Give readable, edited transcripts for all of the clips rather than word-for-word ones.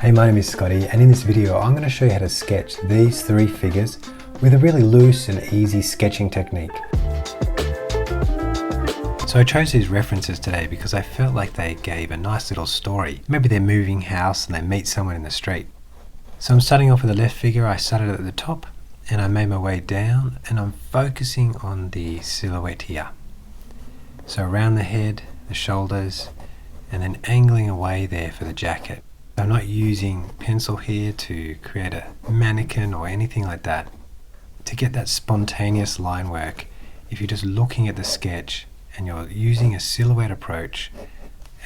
Hey, my name is Scotty, and in this video I'm going to show you how to sketch these three figures with a really loose and easy sketching technique. So I chose these references today because I felt like they gave a nice little story. Maybe they're moving house and they meet someone in the street. So I'm starting off with the left figure. I started at the top and I made my way down, and I'm focusing on the silhouette here. So around the head, the shoulders, and then angling away there for the jacket. I'm not using pencil here to create a mannequin or anything like that. To get that spontaneous line work, if you're just looking at the sketch and you're using a silhouette approach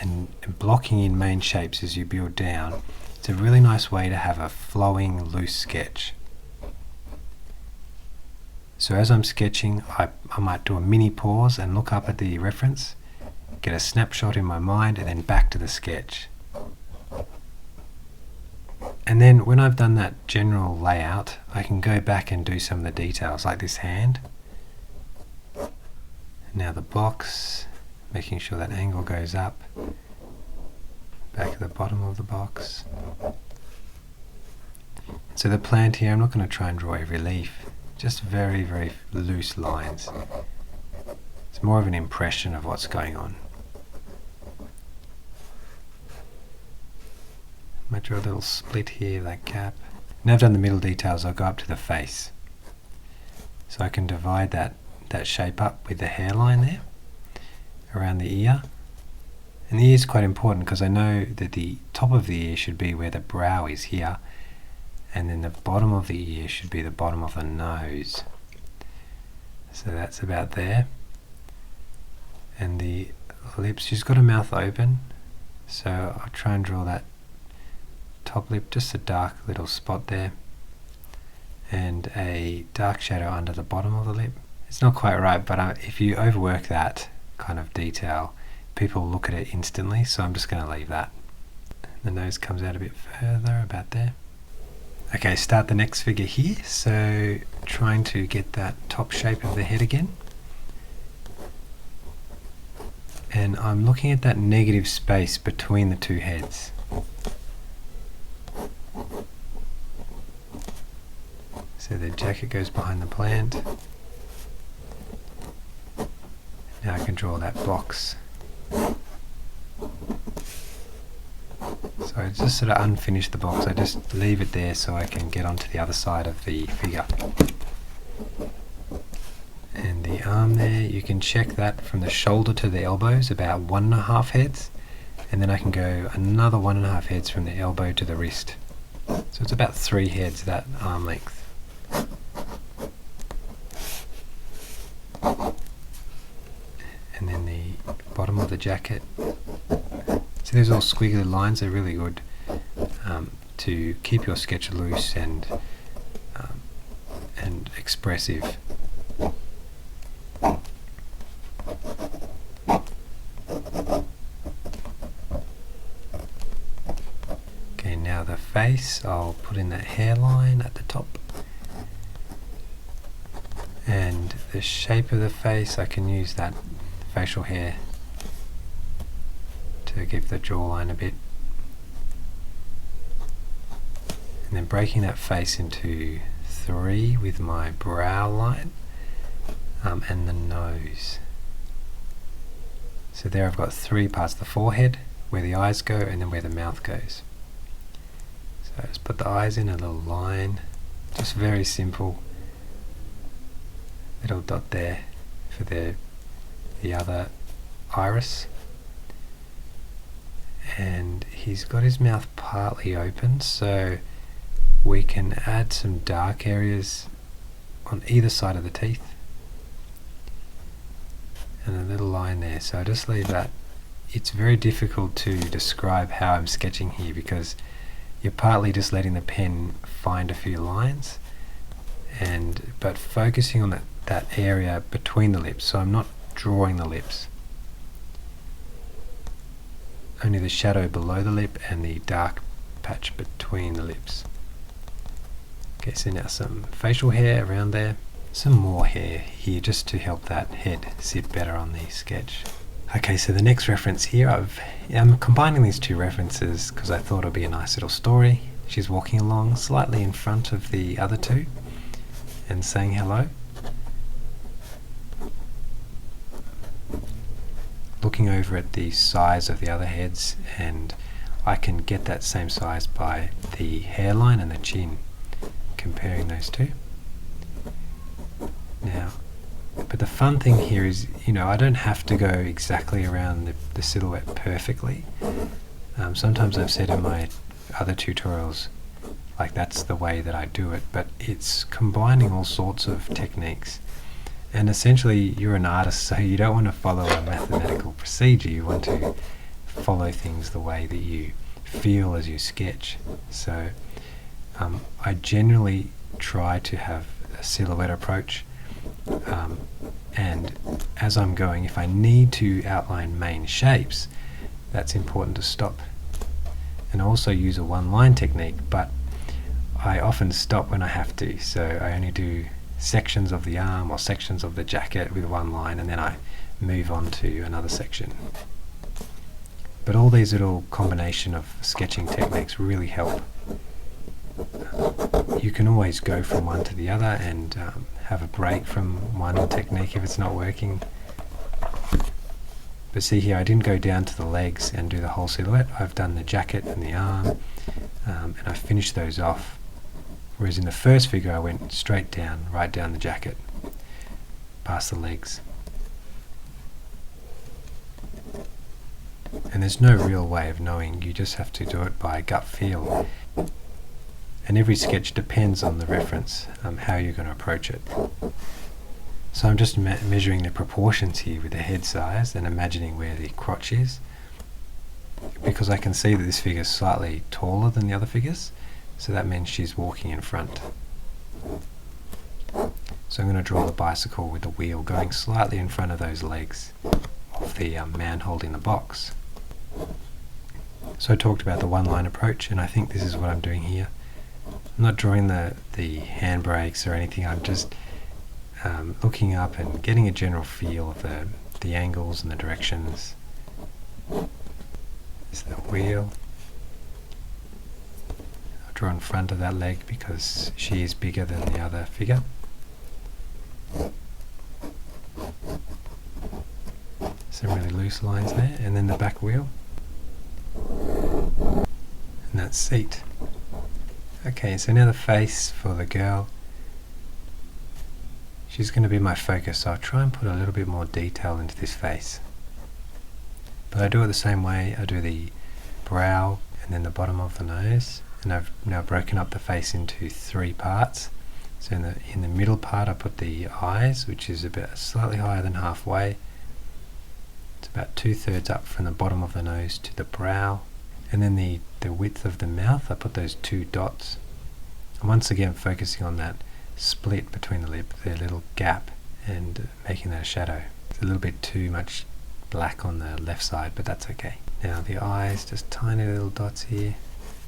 and blocking in main shapes as you build down, it's a really nice way to have a flowing, loose sketch. So as I'm sketching, I might do a mini pause and look up at the reference, get a snapshot in my mind, and then back to the sketch. And then when I've done that general layout, I can go back and do some of the details, like this hand. Now the box, making sure that angle goes up, back at the bottom of the box. So the plant here, I'm not going to try and draw every leaf, just very, very loose lines. It's more of an impression of what's going on. I might draw a little split here, that cap. Now I've done the middle details, I'll go up to the face. So I can divide that shape up with the hairline there, around the ear. And the ear is quite important because I know that the top of the ear should be where the brow is here, and then the bottom of the ear should be the bottom of the nose. So that's about there. And the lips, she's got a mouth open, so I'll try and draw that top lip, just a dark little spot there, and a dark shadow under the bottom of the lip. It's not quite right, but if you overwork that kind of detail, people look at it instantly, so I'm just going to leave that. The nose comes out a bit further, about there. Okay, start the next figure here, so trying to get that top shape of the head again. And I'm looking at that negative space between the two heads. So the jacket goes behind the plant. Now I can draw that box. So I just sort of unfinish the box. I just leave it there so I can get onto the other side of the figure. And the arm there, you can check that from the shoulder to the elbows, about 1.5 heads. And then I can go another 1.5 heads from the elbow to the wrist. So it's about 3 heads, that arm length. And then the bottom of the jacket. So there's all squiggly lines. They're really good to keep your sketch loose and expressive. Okay, now the face, I'll put in that hairline at the top. And the shape of the face, I can use that facial hair to give the jawline a bit. And then breaking that face into 3 with my brow line and the nose. So there I've got 3 parts: the forehead, where the eyes go, and then where the mouth goes. So I just put the eyes in a little line, just very simple. Little dot there for the other iris. And he's got his mouth partly open, so we can add some dark areas on either side of the teeth. And a little line there, so I just leave that. It's very difficult to describe how I'm sketching here because you're partly just letting the pen find a few lines, but focusing on that area between the lips, so I'm not drawing the lips. Only the shadow below the lip and the dark patch between the lips. Okay, so now some facial hair around there. Some more hair here just to help that head sit better on the sketch. Okay, so the next reference here, I'm combining these two references because I thought it would be a nice little story. She's walking along slightly in front of the other two and saying hello. Looking over at the size of the other heads, and I can get that same size by the hairline and the chin, comparing those two. Now, but the fun thing here is, I don't have to go exactly around the silhouette perfectly. Sometimes I've said in my other tutorials, like that's the way that I do it, but it's combining all sorts of techniques. And essentially you're an artist, so you don't want to follow a mathematical procedure, you want to follow things the way that you feel as you sketch. So I generally try to have a silhouette approach, and as I'm going, if I need to outline main shapes, that's important to stop. And also use a one-line technique, but I often stop when I have to, so I only do sections of the arm or sections of the jacket with one line, and then I move on to another section. But all these little combination of sketching techniques really help. You can always go from one to the other and have a break from one technique if it's not working. But see here, I didn't go down to the legs and do the whole silhouette. I've done the jacket and the arm, and I finished those off. Whereas in the first figure I went straight down, right down the jacket, past the legs. And there's no real way of knowing, you just have to do it by gut feel. And every sketch depends on the reference, how you're going to approach it. So I'm just measuring the proportions here with the head size and imagining where the crotch is, because I can see that this figure is slightly taller than the other figures, so that means she's walking in front. So I'm going to draw the bicycle with the wheel going slightly in front of those legs of the man holding the box. So I talked about the one-line approach, and I think this is what I'm doing here. I'm not drawing the handbrakes or anything, I'm just looking up and getting a general feel of the angles and the directions. This is the wheel. I'll draw in front of that leg because she is bigger than the other figure. Some really loose lines there, and then the back wheel. And that seat. Okay, so now the face for the girl. She's going to be my focus, so I'll try and put a little bit more detail into this face. But I do it the same way. I do the brow and then the bottom of the nose, and I've now broken up the face into 3 parts. So in the middle part I put the eyes, which is about slightly higher than halfway. It's about 2/3 up from the bottom of the nose to the brow. And then the width of the mouth, I put those 2 dots. And once again focusing on that split between the lip, the little gap, and making that a shadow. It's a little bit too much black on the left side, but that's okay. Now the eyes, just tiny little dots here,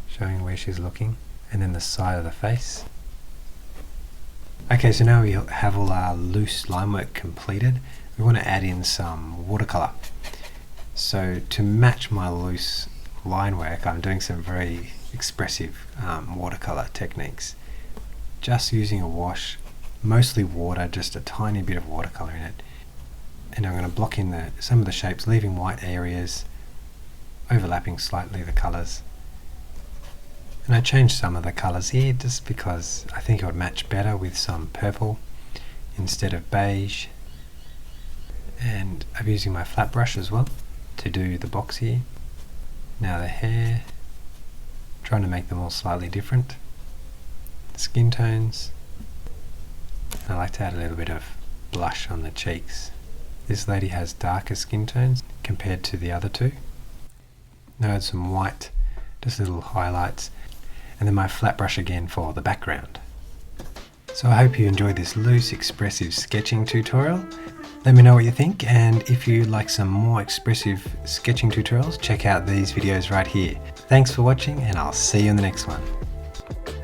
showing where she's looking. And then the side of the face. Okay, so now we have all our loose line work completed. We want to add in some watercolor. So to match my loose line work, I'm doing some very expressive watercolor techniques. Just using a wash, mostly water, just a tiny bit of watercolor in it. And I'm going to block in some of the shapes, leaving white areas, overlapping slightly the colors. And I changed some of the colors here just because I think it would match better with some purple instead of beige. And I'm using my flat brush as well to do the box here. Now the hair, trying to make them all slightly different. Skin tones. I like to add a little bit of blush on the cheeks. This lady has darker skin tones compared to the other two. Now add some white, just little highlights, and then my flat brush again for the background. So I hope you enjoyed this loose expressive sketching tutorial. Let me know what you think, and if you'd like some more expressive sketching tutorials, check out these videos right here. Thanks for watching, and I'll see you in the next one.